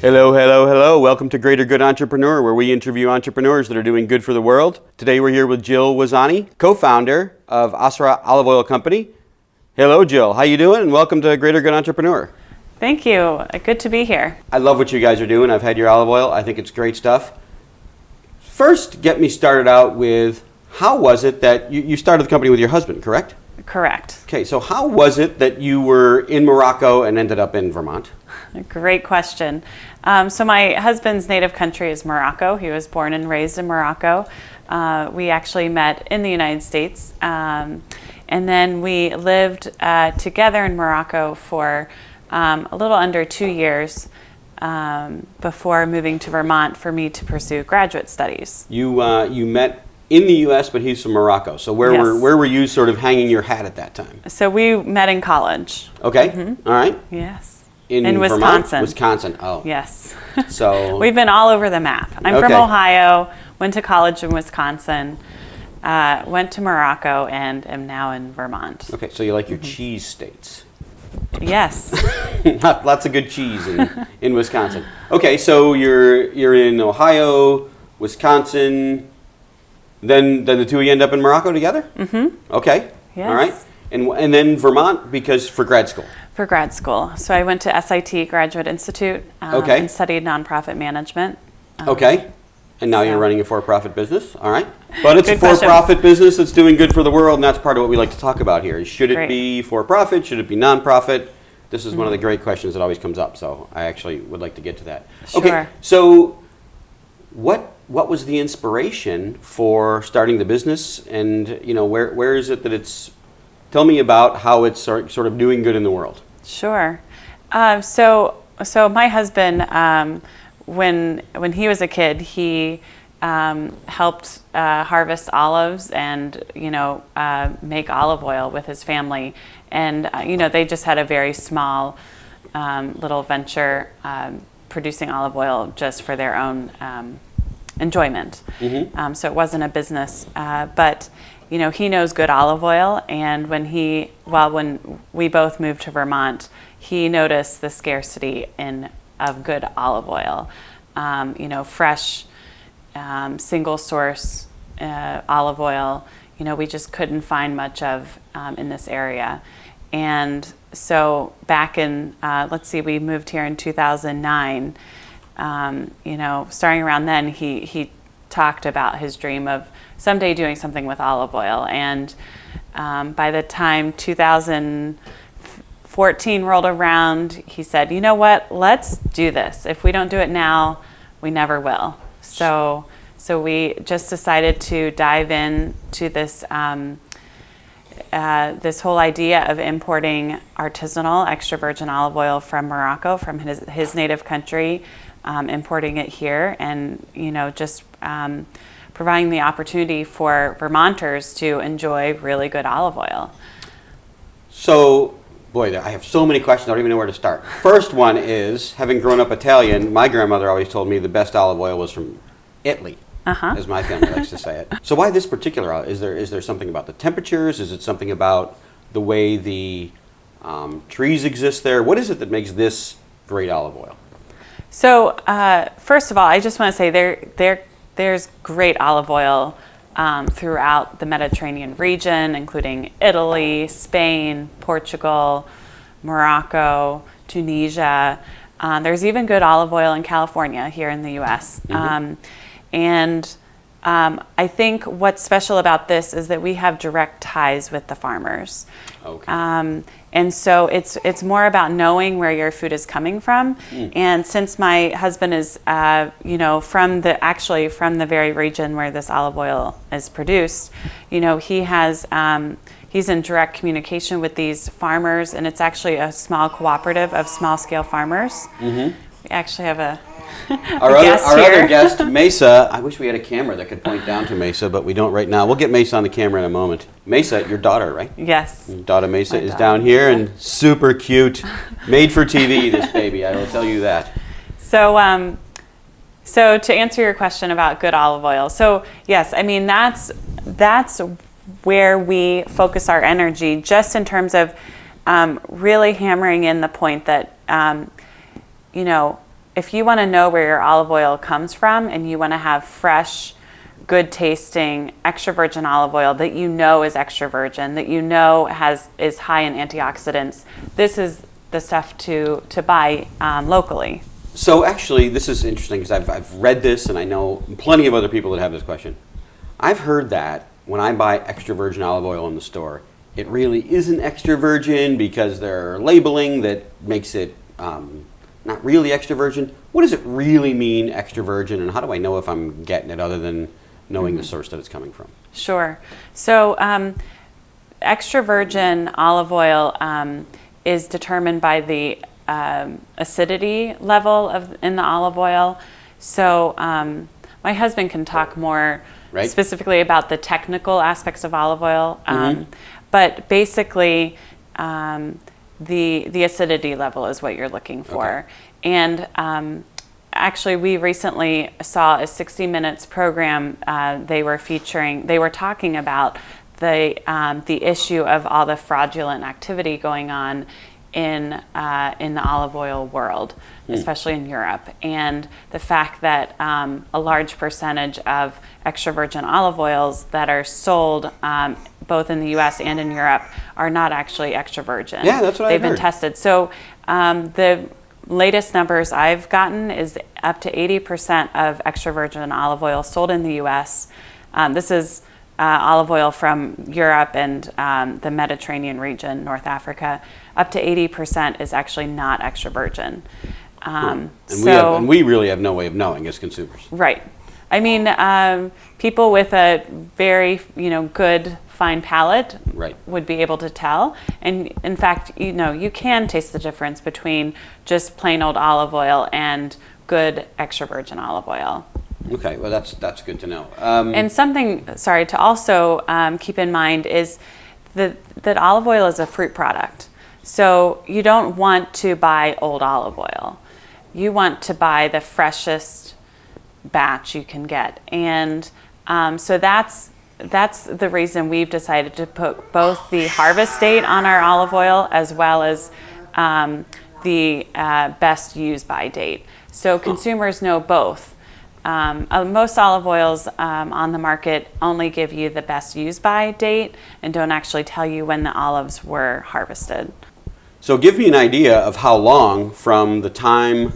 Hello, hello, hello. Welcome to Greater Good Entrepreneur, where we interview entrepreneurs that are doing good for the world. Today we're here with Jill Ouazzani, co-founder of Asra Olive Oil Company. Hello, Jill. How you doing? And welcome to Greater Good Entrepreneur. Thank you. Good to be here. I love what you guys are doing. I've had your olive oil. I think it's great stuff. First, get me started out with, how was it that you started the company with your husband, correct? Correct. Okay, so how was it that you were in Morocco and ended up in Vermont? Great question. So my husband's native country is Morocco. He was born and raised in Morocco. We actually met in the United States. And then we lived together in Morocco for a little under 2 years before moving to Vermont for me to pursue graduate studies. You met in the U.S., but he's from Morocco. So where were you sort of hanging your hat at that time? So we met in college. Okay. All right. Yes. In Wisconsin. Vermont? Wisconsin. Oh. Yes. So we've been all over the map. I'm from Ohio, went to college in Wisconsin, went to Morocco, and am now in Vermont. Okay, so you like your cheese states. Yes. Lots of good cheese in Wisconsin. Okay, so you're in Ohio, Wisconsin, then the two of you end up in Morocco together? Mm-hmm. Okay. Yes. All right. And then Vermont for grad school? For grad school. So I went to SIT Graduate Institute and studied nonprofit management. Okay. And now you're running a for-profit business? All right. But it's a for-profit business that's doing good for the world, and that's part of what we like to talk about here. Should it be for-profit? Should it be nonprofit? This is one of the great questions that always comes up, so I actually would like to get to that. Sure. Okay, so what was the inspiration for starting the business, and where is it that it's... Tell me about how it's sort of doing good in the world. Sure. So my husband, when he was a kid, he helped harvest olives and make olive oil with his family, and they just had a very small little venture producing olive oil just for their own enjoyment. Mm-hmm. So it wasn't a business, but he knows good olive oil, and when we both moved to Vermont, he noticed the scarcity of good olive oil, fresh, single source olive oil. We just couldn't find much of in this area. And so back in, we moved here in 2009. Starting around then, he talked about his dream of someday doing something with olive oil. And by the time 2014 rolled around, he said, you know what, let's do this. If we don't do it now, we never will. So we just decided to dive into this this whole idea of importing artisanal extra virgin olive oil from Morocco, from his native country, importing it here, and just providing the opportunity for Vermonters to enjoy really good olive oil. So, boy, I have so many questions, I don't even know where to start. First one is, having grown up Italian, my grandmother always told me the best olive oil was from Italy, as my family likes to say it. So why this particular olive? Is there something about the temperatures? Is it something about the way the trees exist there? What is it that makes this great olive oil? So, first of all, I just want to say there's great olive oil throughout the Mediterranean region, including Italy, Spain, Portugal, Morocco, Tunisia. There's even good olive oil in California, here in the U.S. Mm-hmm. I think what's special about this is that we have direct ties with the farmers. Okay. And so it's more about knowing where your food is coming from. And since my husband is, from the very region where this olive oil is produced, he's in direct communication with these farmers, and it's actually a small cooperative of small-scale farmers. Mm-hmm. We actually have our other guest, Mesa. I wish we had a camera that could point down to Mesa, but we don't right now. We'll get Mesa on the camera in a moment. Mesa, your daughter, right? Yes. Your daughter Mesa is down here and super cute. Made for TV, this baby, I will tell you that. So to answer your question about good olive oil, so yes, I mean, that's where we focus our energy, just in terms of really hammering in the point that, if you want to know where your olive oil comes from and you want to have fresh, good tasting extra virgin olive oil that you know is extra virgin, that you know is high in antioxidants, this is the stuff to buy locally. So actually, this is interesting because I've read this and I know plenty of other people that have this question. I've heard that when I buy extra virgin olive oil in the store, it really isn't extra virgin because there are labeling that makes it not really extra virgin. What does it really mean, extra virgin, and how do I know if I'm getting it other than knowing the source that it's coming from? Sure. So extra virgin olive oil is determined by the acidity level in the olive oil. So my husband can talk more specifically about the technical aspects of olive oil. But basically, the acidity level is what you're looking for. And actually, we recently saw a 60 Minutes program. They were talking about the issue of all the fraudulent activity going on in the olive oil world, especially in Europe, and the fact that a large percentage of extra virgin olive oils that are sold both in the U.S. and in Europe are not actually extra virgin. Yeah, that's what I've heard. They've been tested. So the latest numbers I've gotten is up to 80% of extra virgin olive oil sold in the U.S. This is olive oil from Europe and the Mediterranean region, North Africa. Up to 80% is actually not extra virgin. And we really have no way of knowing as consumers. Right. I mean, people with a very good fine palate would be able to tell. And in fact, you can taste the difference between just plain old olive oil and good extra virgin olive oil. Okay, well that's good to know. And something, to also keep in mind is that olive oil is a fruit product. So you don't want to buy old olive oil. You want to buy the freshest batch you can get. And so that's the reason we've decided to put both the harvest date on our olive oil as well as the best use by date. So consumers know both. Most olive oils on the market only give you the best use by date and don't actually tell you when the olives were harvested. So give me an idea of how long from the time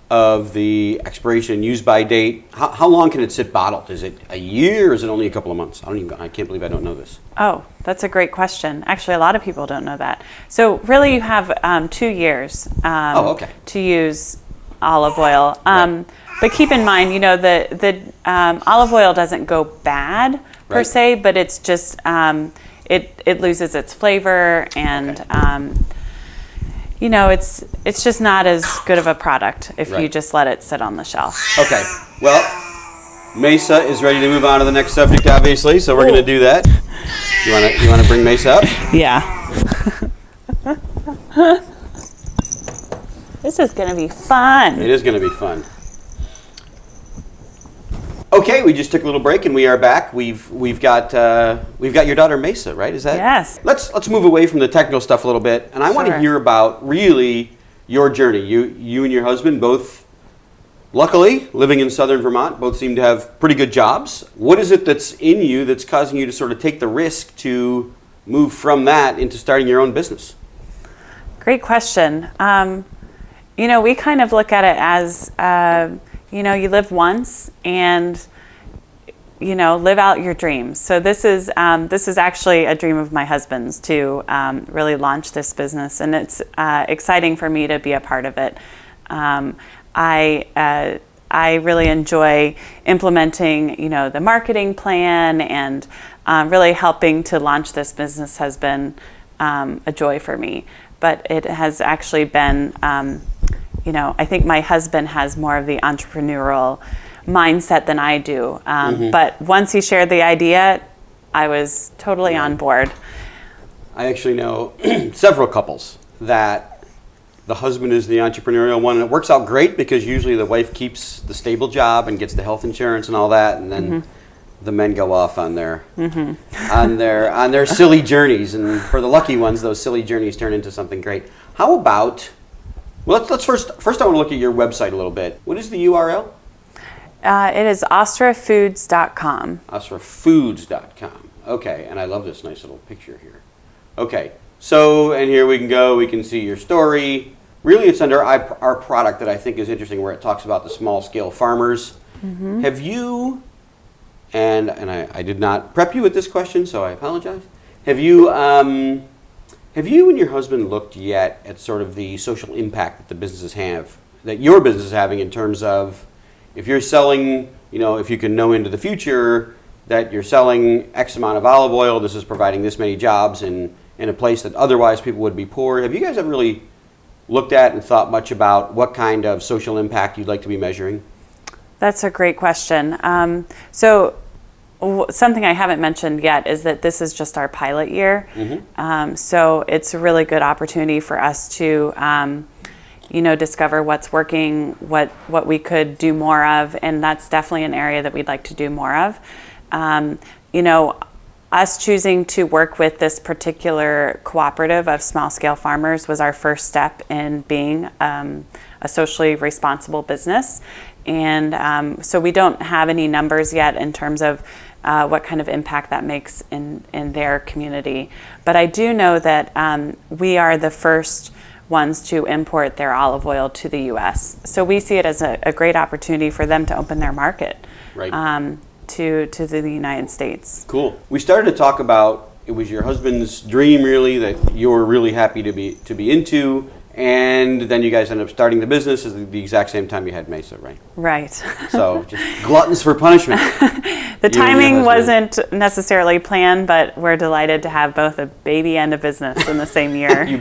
of the expiration use by date, how long can it sit bottled? Is it a year or is it only a couple of months? I can't believe I don't know this. Oh, that's a great question. Actually, a lot of people don't know that. So really you have 2 years to use olive oil. But keep in mind, the olive oil doesn't go bad per se, but it's just, it loses its flavor and, it's just not as good of a product if you just let it sit on the shelf. Okay, well, Mesa is ready to move on to the next subject, obviously, so we're going to do that. You want to bring Mesa up? Yeah. This is going to be fun. It is going to be fun. Okay, we just took a little break and we are back. We've got your daughter Mesa, right? Is that? Yes. Let's move away from the technical stuff a little bit, and I want to hear about really your journey. You and your husband both, luckily, living in southern Vermont, both seem to have pretty good jobs. What is it that's in you that's causing you to sort of take the risk to move from that into starting your own business? Great question. We kind of look at it as, you live once and, live out your dreams. So this is actually a dream of my husband's to really launch this business. And it's exciting for me to be a part of it. I really enjoy implementing, the marketing plan and really helping to launch this business has been a joy for me. But it has actually been, I think my husband has more of the entrepreneurial mindset than I do. But once he shared the idea, I was totally on board. I actually know several couples that the husband is the entrepreneurial one, and it works out great because usually the wife keeps the stable job and gets the health insurance and all that, and then the men go off on their on their silly journeys, and for the lucky ones, those silly journeys turn into something great. How about Well, let's first I want to look at your website a little bit. What is the URL? It is asrafoods.com. Asrafoods.com. Okay, and I love this nice little picture here. Okay, so, and here we can go, we can see your story. Really, it's under our product that I think is interesting, where it talks about the small-scale farmers. Mm-hmm. Have you, and I did not prep you with this question, so I apologize. Have you and your husband looked yet at sort of the social impact that the businesses have, that your business is having, in terms of, if you're selling, if you can know into the future that you're selling X amount of olive oil, this is providing this many jobs in a place that otherwise people would be poor. Have you guys ever really looked at and thought much about what kind of social impact you'd like to be measuring? That's a great question. Something I haven't mentioned yet is that this is just our pilot year. Mm-hmm. So it's a really good opportunity for us to discover what's working, what we could do more of, and that's definitely an area that we'd like to do more of. Us choosing to work with this particular cooperative of small-scale farmers was our first step in being a socially responsible business. And so we don't have any numbers yet in terms of what kind of impact that makes in their community. But I do know that we are the first ones to import their olive oil to the U.S. So we see it as a great opportunity for them to open their market. Right. To the United States. Cool. We started to talk about, it was your husband's dream, really, that you were really happy to be into, and then you guys ended up starting the business at the exact same time you had Mesa, right? Right. So just gluttons for punishment. The timing wasn't necessarily planned, but we're delighted to have both a baby and a business in the same year. You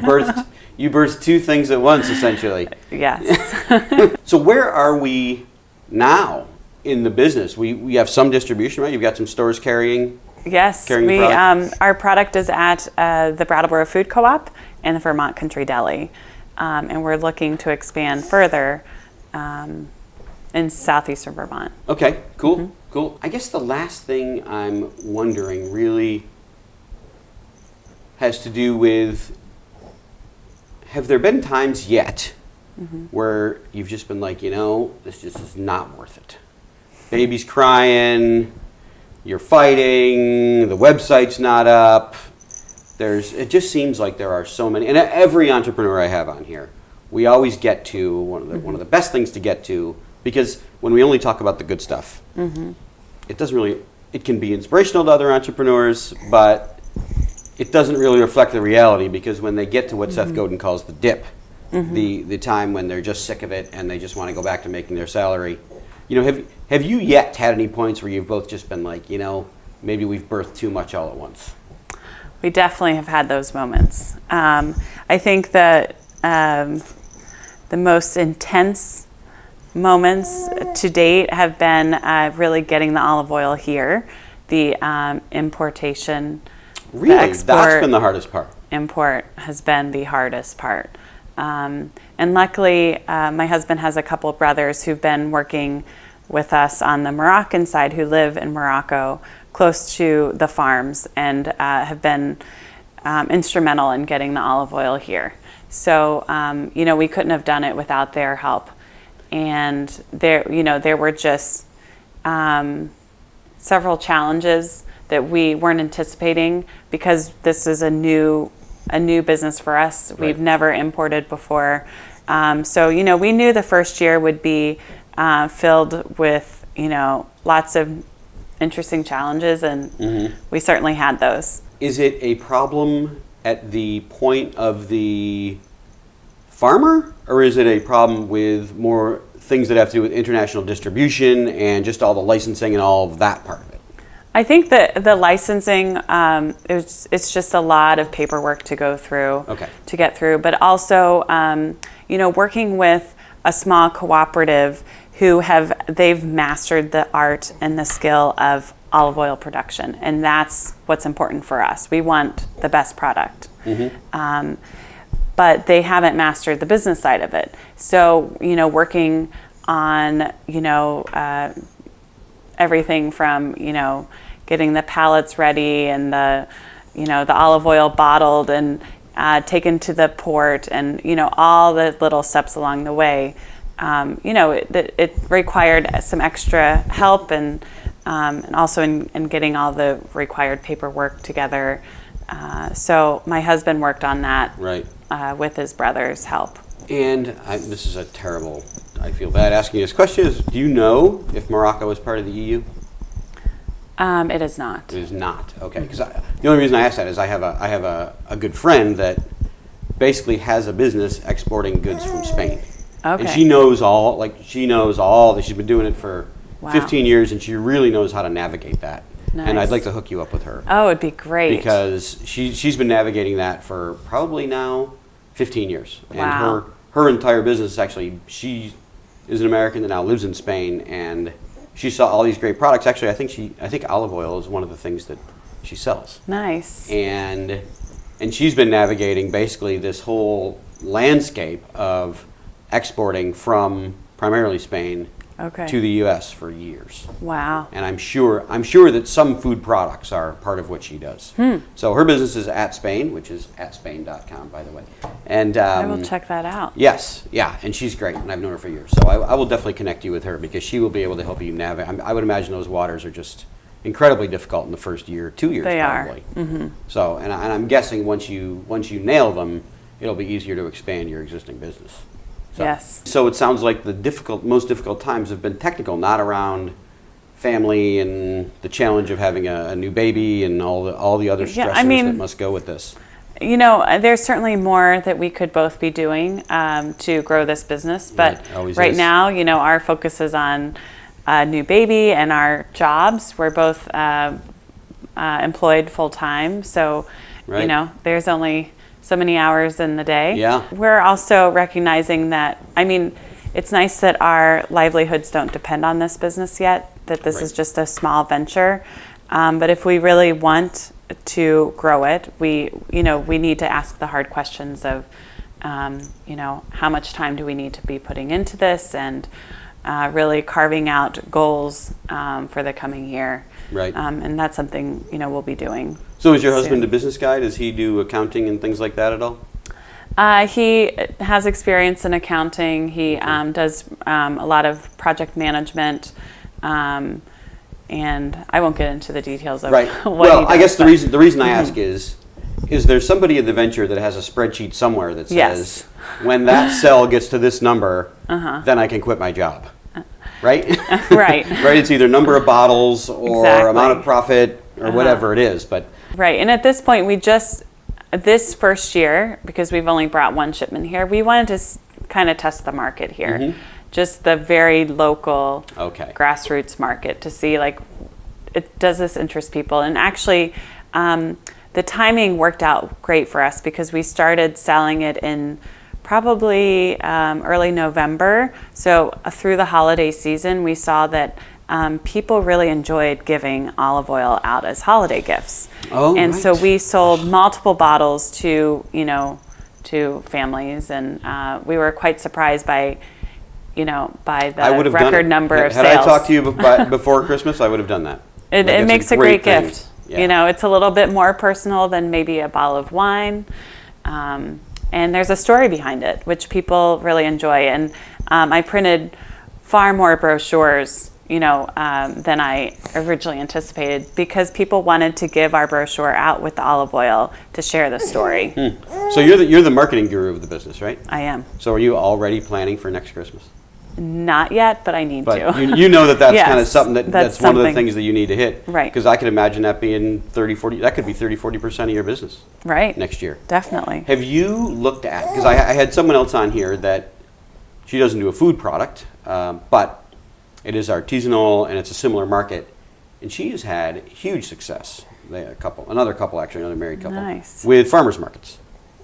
birthed two things at once, essentially. Yes. So where are we now in the business? We have some distribution, right? You've got some stores carrying. Yes, our product is at the Brattleboro Food Co-op and the Vermont Country Deli, and we're looking to expand further in southeastern Vermont. Okay, cool, mm-hmm. Cool. I guess the last thing I'm wondering really has to do with, have there been times yet mm-hmm. where you've just been like, this just is not worth it? Baby's crying, you're fighting, the website's not up. It just seems like there are so many, and every entrepreneur I have on here, we always get to one of the best things to get to, because when we only talk about the good stuff, mm-hmm. it can be inspirational to other entrepreneurs, but it doesn't really reflect the reality, because when they get to what mm-hmm. Seth Godin calls the dip, mm-hmm. the time when they're just sick of it and they just want to go back to making their salary. Have you yet had any points where you've both just been like, maybe we've birthed too much all at once? We definitely have had those moments. I think that the most intense moments to date have been really getting the olive oil here, the importation. Really? That's been the hardest part. Import has been the hardest part. And luckily, my husband has a couple of brothers who've been working with us on the Moroccan side, who live in Morocco, close to the farms, and have been instrumental in getting the olive oil here. So, we couldn't have done it without their help. And there were just several challenges that we weren't anticipating, because this is a new business for us. Right. We've never imported before. So, we knew the first year would be filled with, lots of interesting challenges, and mm-hmm. we certainly had those. Is it a problem at the point of the farmer, or is it a problem with more things that have to do with international distribution and just all the licensing and all of that part of it? I think that the licensing, it's just a lot of paperwork to go through, to get through, but also, working with a small cooperative they've mastered the art and the skill of olive oil production, and that's what's important for us. We want the best product. Mm-hmm. But they haven't mastered the business side of it. So, working on, everything from, getting the pallets ready and the olive oil bottled and taken to the port, and all the little steps along the way. It required some extra help, and also in getting all the required paperwork together. So my husband worked on that with his brother's help. And this is I feel bad asking you this question. Do you know if Morocco is part of the EU? It is not. It is not. Okay. Because the only reason I ask that is I have a good friend that basically has a business exporting goods from Spain. Okay. And she knows all that. She's been doing it for 15 years, and she really knows how to navigate that. Nice. And I'd like to hook you up with her. Oh, it'd be great. Because she's been navigating that for probably now 15 years. Wow. And her entire business, actually, she is an American that now lives in Spain, and she saw all these great products. Actually, I think olive oil is one of the things that she sells. Nice. And she's been navigating basically this whole landscape of exporting from primarily Spain to the U.S. for years. Wow. And I'm sure that some food products are part of what she does. So her business is at Spain, which is @spain.com, by the way. And I will check that out. Yes, yeah, and she's great, and I've known her for years. So I will definitely connect you with her, because she will be able to help you navigate. I would imagine those waters are just incredibly difficult in the first year, 2 years they probably. Are. Mm-hmm. So, and I'm guessing once you nail them, it'll be easier to expand your existing business. So, yes. So it sounds like the most difficult times have been technical, not around family and the challenge of having a new baby and all the other stressors that must go with this. There's certainly more that we could both be doing to grow this business, but right now, our focus is on a new baby and our jobs. We're both employed full time, so there's only so many hours in the day. Yeah. We're also recognizing that, it's nice that our livelihoods don't depend on this business yet, that this is just a small venture. But if we really want to grow it, we need to ask the hard questions of, how much time do we need to be putting into this, and really carving out goals for the coming year. Right. And that's something, we'll be doing. So is your husband a business guy? Does he do accounting and things like that at all? He has experience in accounting. He does a lot of project management, and I won't get into the details of what he does. I guess the reason I ask is there somebody in the venture that has a spreadsheet somewhere that says, when that cell gets to this number, then I can quit my job, right? Right. Right. It's either number of bottles or amount of profit or whatever it is, but. Right, and at this point, this first year, because we've only brought one shipment here, we wanted to kind of test the market here. Just the very local grassroots market, to see does this interest people. And actually, the timing worked out great for us, because we started selling it in probably early November. So through the holiday season, we saw that people really enjoyed giving olive oil out as holiday gifts. So we sold multiple bottles to families, and we were quite surprised by the record number of sales. Had I talked to you before Christmas, I would have done that. It makes a great gift. Yeah. It's a little bit more personal than maybe a bottle of wine. And there's a story behind it, which people really enjoy. And I printed far more brochures than I originally anticipated, because people wanted to give our brochure out with the olive oil to share the story. So you're the marketing guru of the business, right? I am. So are you already planning for next Christmas? Not yet, but I need to. you know that's Yes, kind of something that's one of the things that you need to hit. Right. Because I could imagine that being 30-40% of your business. Right. Next year. Definitely. Have you looked at, because I had someone else on here that she doesn't do a food product, but it is artisanal and it's a similar market, and she has had huge success. Another married couple, nice, with farmers markets.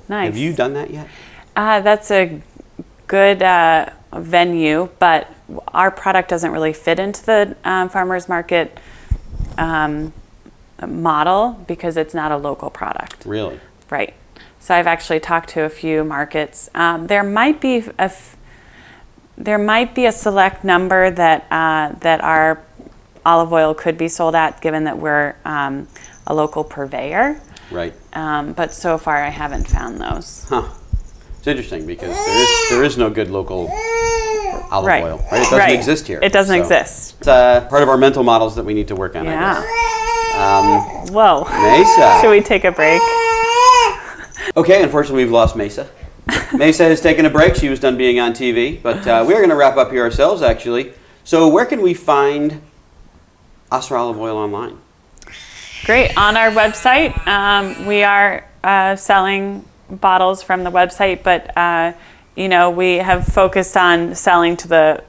Nice. Have you done that yet? That's a good venue, but our product doesn't really fit into the farmers market model, because it's not a local product. Really? Right. So I've actually talked to a few markets. There might be a select number that our olive oil could be sold at, given that we're a local purveyor. Right. But so far I haven't found those. Huh. It's interesting because there is no good local olive Right. oil. Right? It doesn't exist here. It doesn't So exist. It's part of our mental models that we need to work on, I Yeah. guess. Whoa. Mesa. Should we take a break? Okay, unfortunately we've lost Mesa. Mesa has taken a break. She was done being on TV. But we're going to wrap up here ourselves, actually. So where can we find Asra olive oil online? Great. On our website, we are selling bottles from the website, but we have focused on selling to the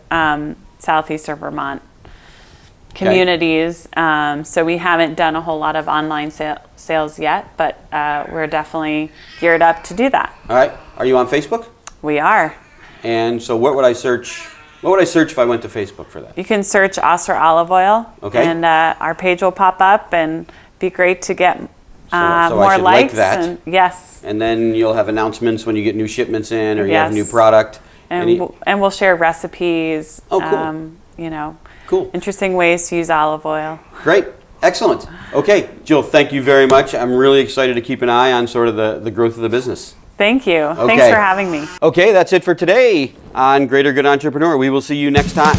southeastern Vermont communities. So we haven't done a whole lot of online sales yet, but we're definitely geared up to do that. All right. Are you on Facebook? We are. And so what would I search? What would I search if I went to Facebook for that? You can search Asra olive oil, Okay. and our page will pop up, and be great to get So I more should likes. like that. And, yes. And then you'll have announcements when you get new shipments in or you have Yes. new product. And we'll share recipes. Oh, cool. Cool. Interesting ways to use olive oil. Great. Excellent. Okay, Jill, thank you very much. I'm really excited to keep an eye on sort of the growth of the business. Thank you. Okay. Thanks for having me. Okay, that's it for today on Greater Good Entrepreneur. We will see you next time.